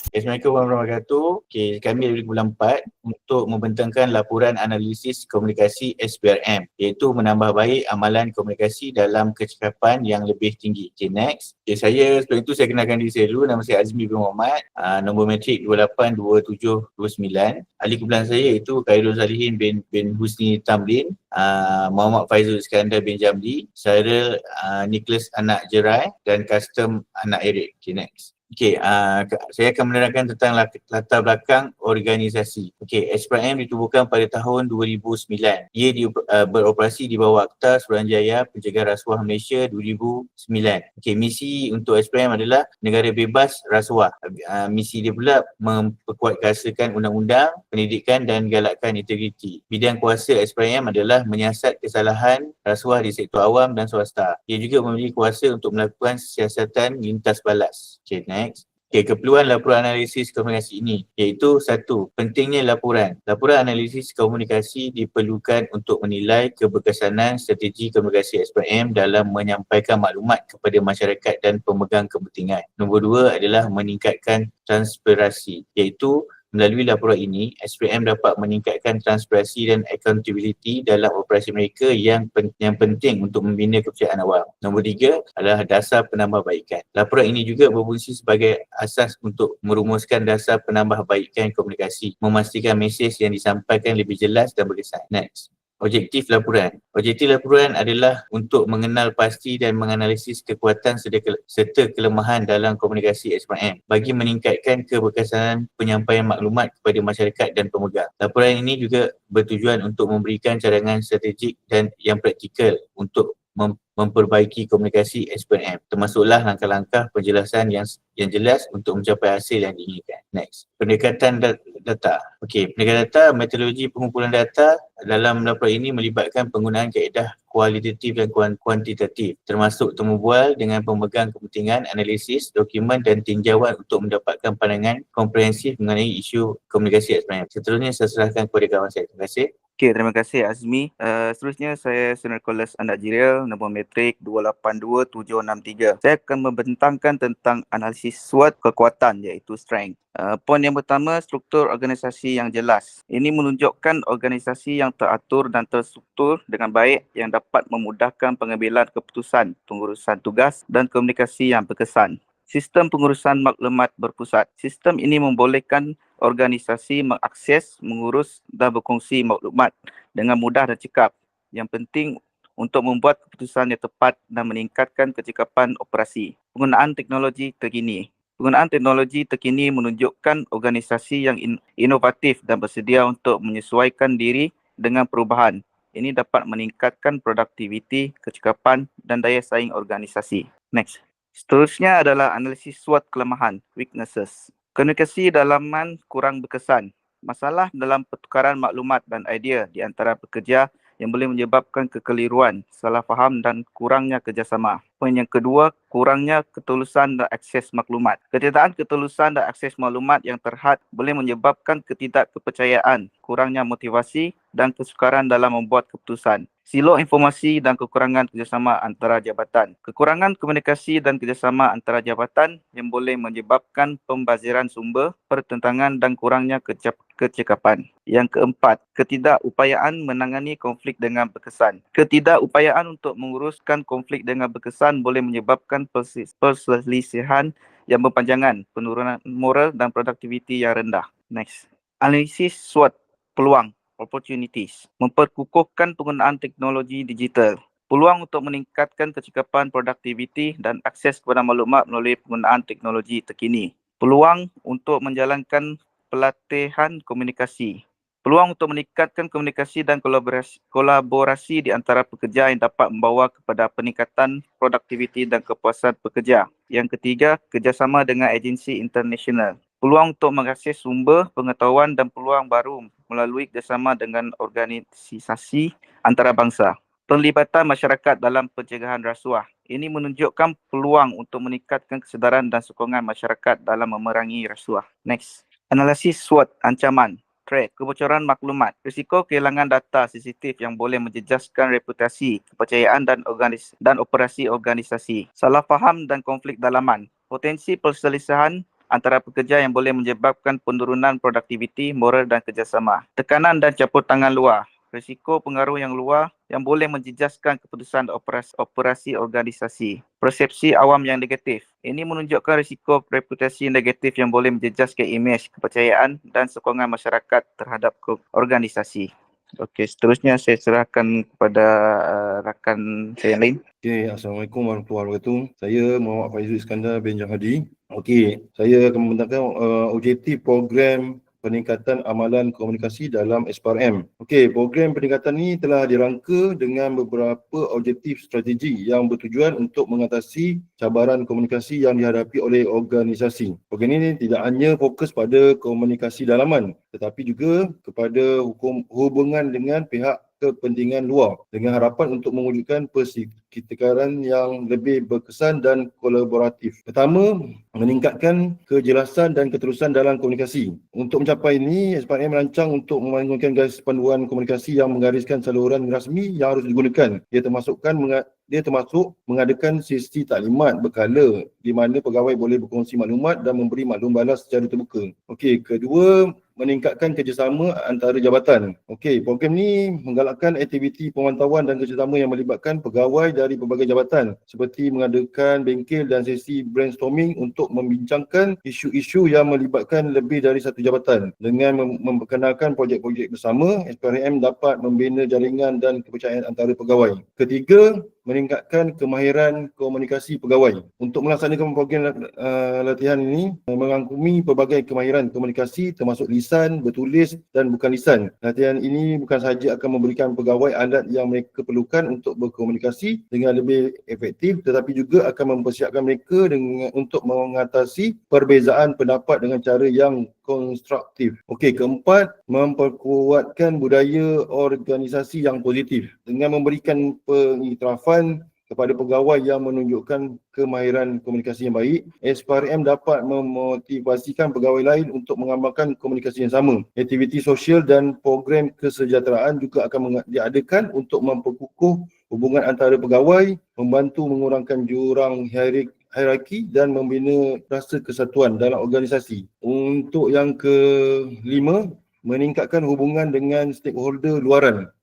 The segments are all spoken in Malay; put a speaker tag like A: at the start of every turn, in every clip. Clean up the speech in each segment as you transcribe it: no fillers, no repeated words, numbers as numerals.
A: Assalamualaikum warahmatullahi wabarakatuh. Okay, kami dari bulan 4 untuk membentangkan laporan analisis komunikasi SPRM, iaitu menambah baik amalan komunikasi dalam kecakapan yang lebih tinggi. Okay, next. Okay, sebelum itu saya kenalkan diri saya dulu. Nama saya Azmi bin Muhammad. Nombor matrik 282729. Ahli kumpulan saya iaitu Khairul Salihin bin Husni Tamrin, Muhammad Faizul Iskandar bin Jamli, Cyril Nicholas anak Jerai, dan Custom anak Eric. Okay, next. Okey, saya akan menerangkan tentang latar belakang organisasi. Okey, SPRM ditubuhkan pada tahun 2009. Ia beroperasi di bawah Akta Suruhanjaya Pencegahan Rasuah Malaysia 2009. Okey, misi untuk SPRM adalah negara bebas rasuah. Misi dia pula memperkuatkan undang-undang, pendidikan dan galakkan integriti. Bidang kuasa SPRM adalah menyiasat kesalahan rasuah di sektor awam dan swasta. Ia juga memiliki kuasa untuk melakukan siasatan lintas balas. Okay, next. Okay, keperluan laporan analisis komunikasi ini iaitu satu, pentingnya laporan. Laporan analisis komunikasi diperlukan untuk menilai keberkesanan strategi komunikasi SPRM dalam menyampaikan maklumat kepada masyarakat dan pemegang kepentingan. Nombor dua adalah meningkatkan transparansi, iaitu melalui laporan ini, SPRM dapat meningkatkan transparansi dan accountability dalam operasi mereka yang penting untuk membina kepercayaan awam. Nombor tiga adalah dasar penambahbaikan. Laporan ini juga berfungsi sebagai asas untuk merumuskan dasar penambahbaikan komunikasi, memastikan mesej yang disampaikan lebih jelas dan berkesan. Next. Objektif laporan. Objektif laporan adalah untuk mengenal pasti dan menganalisis kekuatan serta kelemahan dalam komunikasi SPRM bagi meningkatkan keberkesanan penyampaian maklumat kepada masyarakat dan pemegang. Laporan ini juga bertujuan untuk memberikan cadangan strategik dan yang praktikal untuk memperbaiki komunikasi SPRM, termasuklah langkah-langkah penjelasan yang jelas untuk mencapai hasil yang diinginkan. Next. Pendekatan data. Okey, pendekatan data, metodologi pengumpulan data dalam laporan ini melibatkan penggunaan kaedah kualitatif dan kuantitatif, termasuk temu bual dengan pemegang kepentingan, analisis, dokumen dan tinjauan untuk mendapatkan pandangan komprehensif mengenai isu komunikasi SPRM. Seterusnya saya serahkan kepada kawan saya. Terima kasih.
B: Okey, terima kasih Azmi. Seterusnya saya Nicholas anak Jiril, nombor matrik 282763. Saya akan membentangkan tentang analisis SWOT kekuatan iaitu strength. Poin yang pertama, struktur organisasi yang jelas. Ini menunjukkan organisasi yang teratur dan terstruktur dengan baik yang dapat memudahkan pengambilan keputusan, pengurusan tugas dan komunikasi yang berkesan. Sistem pengurusan maklumat berpusat. Sistem ini membolehkan organisasi mengakses, mengurus dan berkongsi maklumat dengan mudah dan cekap. Yang penting untuk membuat keputusan yang tepat dan meningkatkan kecekapan operasi. Penggunaan teknologi terkini. Penggunaan teknologi terkini menunjukkan organisasi yang inovatif dan bersedia untuk menyesuaikan diri dengan perubahan. Ini dapat meningkatkan produktiviti, kecekapan dan daya saing organisasi. Next. Seterusnya adalah analisis SWOT kelemahan, weaknesses. Komunikasi dalaman kurang berkesan. Masalah dalam pertukaran maklumat dan idea di antara pekerja yang boleh menyebabkan kekeliruan, salah faham dan kurangnya kerjasama. Poin yang kedua, kurangnya ketulusan dan akses maklumat. Ketiadaan ketulusan dan akses maklumat yang terhad boleh menyebabkan ketidakkepercayaan, kurangnya motivasi dan kesukaran dalam membuat keputusan. Silo informasi dan kekurangan kerjasama antara jabatan. Kekurangan komunikasi dan kerjasama antara jabatan yang boleh menyebabkan pembaziran sumber, pertentangan dan kurangnya kecekapan. Yang keempat, ketidakupayaan menangani konflik dengan berkesan. Ketidakupayaan untuk menguruskan konflik dengan berkesan boleh menyebabkan perselisihan yang berpanjangan, penurunan moral dan produktiviti yang rendah. Next. Analisis SWOT, peluang, opportunities. Memperkukuhkan penggunaan teknologi digital. Peluang untuk meningkatkan kecekapan produktiviti dan akses kepada maklumat melalui penggunaan teknologi terkini. Peluang untuk menjalankan pelatihan komunikasi. Peluang untuk meningkatkan komunikasi dan kolaborasi di antara pekerja yang dapat membawa kepada peningkatan produktiviti dan kepuasan pekerja. Yang ketiga, kerjasama dengan agensi internasional. Peluang untuk mengakses sumber pengetahuan dan peluang baru melalui kerjasama dengan organisasi antarabangsa. Penglibatan masyarakat dalam pencegahan rasuah. Ini menunjukkan peluang untuk meningkatkan kesedaran dan sokongan masyarakat dalam memerangi rasuah. Next. Analisis SWOT, ancaman, threat, kebocoran maklumat, risiko kehilangan data sensitif yang boleh menjejaskan reputasi, kepercayaan dan operasi organisasi, salah faham dan konflik dalaman, potensi perselisihan antara pekerja yang boleh menyebabkan penurunan produktiviti, moral dan kerjasama, tekanan dan campur tangan luar, risiko pengaruh yang luar yang boleh menjejaskan keputusan operasi organisasi. Persepsi awam yang negatif. Ini menunjukkan risiko reputasi negatif yang boleh menjejaskan imej, kepercayaan dan sokongan masyarakat terhadap organisasi. Okey, seterusnya saya serahkan kepada rakan saya yang lain.
C: Okey, Assalamualaikum warahmatullahi wabarakatuh. Saya Muhammad Faizul Iskandar bin Jahadi. Okey, saya akan membentangkan objektif program peningkatan amalan komunikasi dalam SPRM. Okey, program peningkatan ini telah dirangka dengan beberapa objektif strategi yang bertujuan untuk mengatasi cabaran komunikasi yang dihadapi oleh organisasi. Program ini tidak hanya fokus pada komunikasi dalaman, tetapi juga kepada hubungan dengan pihak kepentingan luar dengan harapan untuk mewujudkan persekitaran yang lebih berkesan dan kolaboratif. Pertama, meningkatkan kejelasan dan keterusan dalam komunikasi. Untuk mencapai ini, SPRM merancang untuk membangunkan garis panduan komunikasi yang menggariskan saluran rasmi yang harus digunakan. Dia termasuk mengadakan sesi taklimat berkala di mana pegawai boleh berkongsi maklumat dan memberi maklum balas secara terbuka. Okey, kedua, meningkatkan kerjasama antara jabatan. Okey, program ni menggalakkan aktiviti pemantauan dan kerjasama yang melibatkan pegawai dari berbagai jabatan seperti mengadakan bengkel dan sesi brainstorming untuk membincangkan isu-isu yang melibatkan lebih dari satu jabatan. Dengan memperkenalkan projek-projek bersama, SPRM dapat membina jaringan dan kepercayaan antara pegawai. Ketiga, meningkatkan kemahiran komunikasi pegawai. Untuk melaksanakan program latihan ini merangkumi pelbagai kemahiran komunikasi termasuk lisan, bertulis dan bukan lisan. Latihan ini bukan sahaja akan memberikan pegawai alat yang mereka perlukan untuk berkomunikasi dengan lebih efektif, tetapi juga akan mempersiapkan mereka untuk mengatasi perbezaan pendapat dengan cara yang konstruktif. Okey, keempat, memperkuatkan budaya organisasi yang positif dengan memberikan pengiktirafan kepada pegawai yang menunjukkan kemahiran komunikasi yang baik. SPRM dapat memotivasikan pegawai lain untuk mengamalkan komunikasi yang sama. Aktiviti sosial dan program kesejahteraan juga akan diadakan untuk memperkukuh hubungan antara pegawai, membantu mengurangkan jurang hierarki dan membina rasa kesatuan dalam organisasi. Untuk yang kelima, meningkatkan hubungan dengan stakeholder luaran.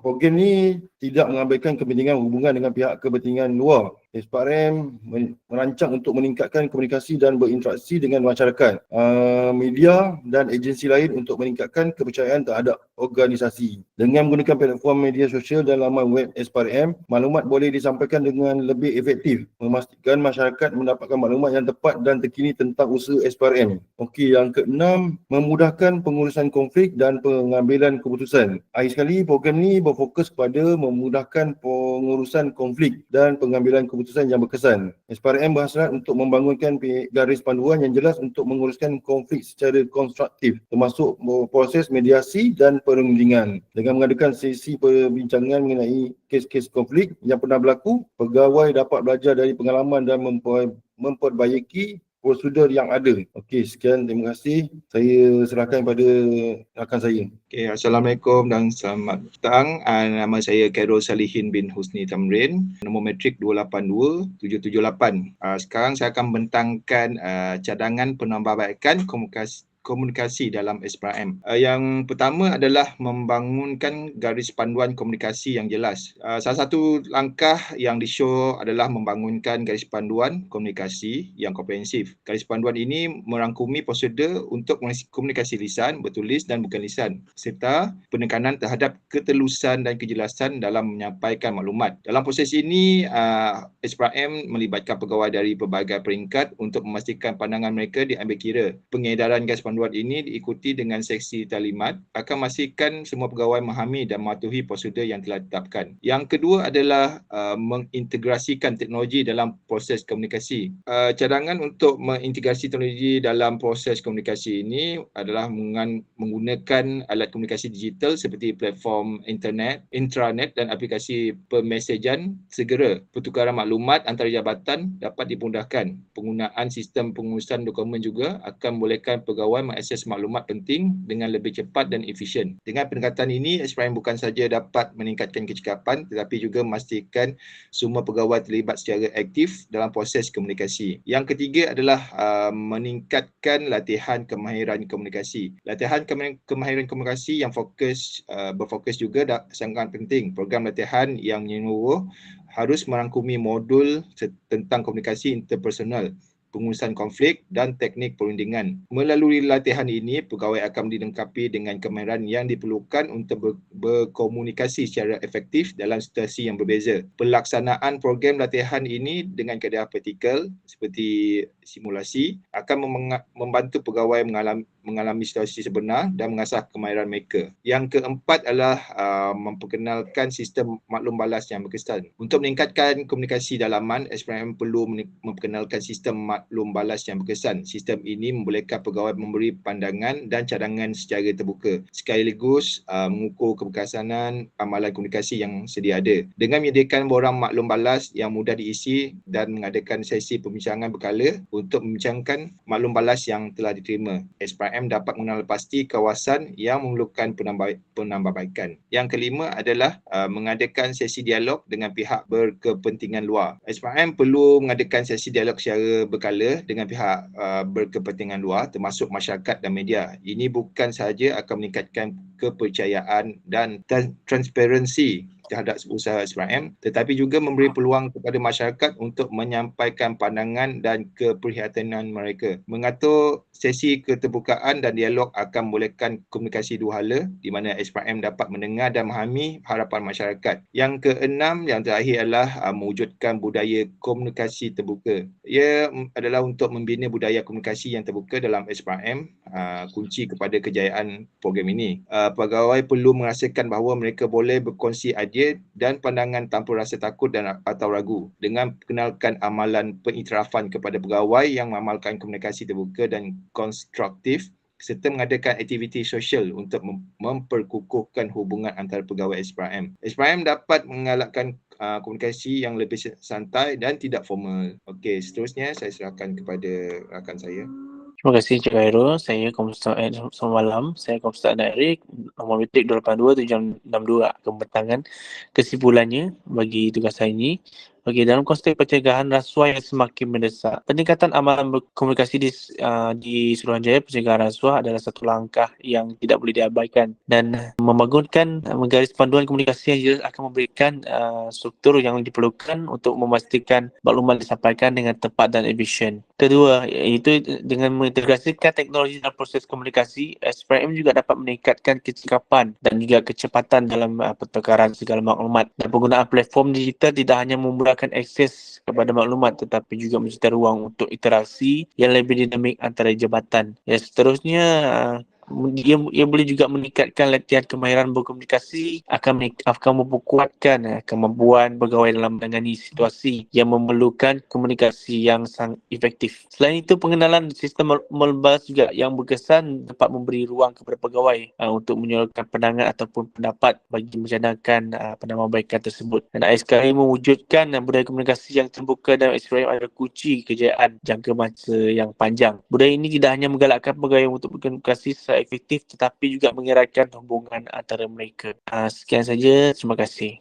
C: Program ni tidak mengabaikan kepentingan hubungan dengan pihak kepentingan luar. SPRM merancang untuk meningkatkan komunikasi dan berinteraksi dengan masyarakat, media dan agensi lain untuk meningkatkan kepercayaan terhadap organisasi. Dengan menggunakan platform media sosial dan laman web SPRM, maklumat boleh disampaikan dengan lebih efektif, memastikan masyarakat mendapatkan maklumat yang tepat dan terkini tentang usaha SPRM. Okey, yang keenam, memudahkan pengurusan konflik dan pengambilan keputusan. Akhir sekali, program ni berfokus kepada memudahkan pengurusan konflik dan pengambilan keputusan yang berkesan. SPRM berhasrat untuk membangunkan garis panduan yang jelas untuk menguruskan konflik secara konstruktif, termasuk proses mediasi dan perundingan. Dengan mengadakan sesi perbincangan mengenai kes-kes konflik yang pernah berlaku, pegawai dapat belajar dari pengalaman dan memperbaiki prosedur yang ada. Okey, sekian, terima kasih. Saya serahkan kepada rakan saya.
D: Okay, Assalamualaikum dan selamat petang. Nama saya Khairul Salihin bin Husni Tamrin, nombor matrik 282778. Sekarang saya akan membentangkan cadangan penambahbaikan komunikasi dalam SPRM. Yang pertama adalah membangunkan garis panduan komunikasi yang jelas. Salah satu langkah yang di-show adalah membangunkan garis panduan komunikasi yang komprehensif. Garis panduan ini merangkumi prosedur untuk komunikasi lisan, bertulis dan bukan lisan, serta penekanan terhadap ketelusan dan kejelasan dalam menyampaikan maklumat. Dalam proses ini, SPRM melibatkan pegawai dari pelbagai peringkat untuk memastikan pandangan mereka diambil kira. Pengedaran garis panduan ini diikuti dengan seksi taklimat akan memastikan semua pegawai memahami dan mematuhi prosedur yang telah ditetapkan. Yang kedua adalah mengintegrasikan teknologi dalam proses komunikasi. Cadangan untuk mengintegrasi teknologi dalam proses komunikasi ini adalah menggunakan alat komunikasi digital seperti platform internet, intranet dan aplikasi permesejan segera. Pertukaran maklumat antara jabatan dapat dipudahkan. Penggunaan sistem pengurusan dokumen juga akan membolehkan pegawai pegawai mengakses maklumat penting dengan lebih cepat dan efisien. Dengan pendekatan ini, SPRM bukan saja dapat meningkatkan kecekapan tetapi juga memastikan semua pegawai terlibat secara aktif dalam proses komunikasi. Yang ketiga adalah meningkatkan latihan kemahiran komunikasi. Latihan kemahiran komunikasi yang berfokus juga sangat penting. Program latihan yang menyeluruh harus merangkumi modul tentang komunikasi interpersonal, pengurusan konflik dan teknik perundingan. Melalui latihan ini, pegawai akan dilengkapi dengan kemahiran yang diperlukan untuk berkomunikasi secara efektif dalam situasi yang berbeza. Pelaksanaan program latihan ini dengan kaedah praktikal seperti simulasi akan membantu pegawai mengalami situasi sebenar dan mengasah kemahiran mereka. Yang keempat adalah memperkenalkan sistem maklum balas yang berkesan. Untuk meningkatkan komunikasi dalaman, SPRM perlu memperkenalkan sistem maklum balas yang berkesan. Sistem ini membolehkan pegawai memberi pandangan dan cadangan secara terbuka, sekaligus mengukur keberkesanan amalan komunikasi yang sedia ada. Dengan menyediakan borang maklum balas yang mudah diisi dan mengadakan sesi pembincangan berkala untuk membincangkan maklum balas yang telah diterima, SPRM dapat mengenal pasti kawasan yang memerlukan penambahbaikan. Yang kelima adalah mengadakan sesi dialog dengan pihak berkepentingan luar. SPRM perlu mengadakan sesi dialog secara berkala dengan pihak berkepentingan luar termasuk masyarakat dan media. Ini bukan sahaja akan meningkatkan kepercayaan dan transparansi terhadap usaha SPRM tetapi juga memberi peluang kepada masyarakat untuk menyampaikan pandangan dan keprihatinan mereka. Mengatur sesi keterbukaan dan dialog akan membolehkan komunikasi dua hala di mana SPRM dapat mendengar dan memahami harapan masyarakat. Yang keenam, yang terakhir adalah mewujudkan budaya komunikasi terbuka. Ia adalah untuk membina budaya komunikasi yang terbuka dalam SPRM, kunci kepada kejayaan program ini. Pegawai perlu merasakan bahawa mereka boleh berkongsi idea dan pandangan tanpa rasa takut atau ragu. Dengan perkenalkan amalan pengiktirafan kepada pegawai yang mengamalkan komunikasi terbuka dan konstruktif serta mengadakan aktiviti sosial untuk memperkukuhkan hubungan antara pegawai SPRM. SPRM dapat mengalahkan komunikasi yang lebih santai dan tidak formal. Okey, seterusnya saya serahkan kepada rakan saya.
E: Terima kasih Encik Khairul. Saya selamat malam. Saya Komstar Eric, nombor metrik 282-762. Kebentangan kesimpulannya bagi tugas saya ini. Okey, dalam konteks pencegahan rasuah yang semakin mendesak, peningkatan amalan berkomunikasi di Suruhanjaya pencegahan rasuah adalah satu langkah yang tidak boleh diabaikan dan membangunkan menggaris panduan komunikasi yang jelas akan memberikan struktur yang diperlukan untuk memastikan maklumat disampaikan dengan tepat dan efisien. Kedua, iaitu dengan mengintegrasikan teknologi dalam proses komunikasi, SPRM juga dapat meningkatkan kecekapan dan juga kecepatan dalam pertukaran segala maklumat. Dan penggunaan platform digital tidak hanya memudahkan akses kepada maklumat tetapi juga mencipta ruang untuk interaksi yang lebih dinamik antara jabatan. Yang seterusnya, ia boleh juga meningkatkan latihan kemahiran berkomunikasi, akan memperkuatkan kemampuan pegawai dalam menangani situasi yang memerlukan komunikasi yang sangat efektif. Selain itu, pengenalan sistem balas juga yang berkesan dapat memberi ruang kepada pegawai untuk menyuarakan pandangan ataupun pendapat bagi mencadangkan penambahbaikan tersebut. Dan akhir sekali, mewujudkan budaya komunikasi yang terbuka dan SPRM adalah kunci kejayaan jangka masa yang panjang. Budaya ini tidak hanya menggalakkan pegawai untuk berkomunikasi secara efektif tetapi juga mengeratkan hubungan antara mereka. Sekian saja, terima kasih.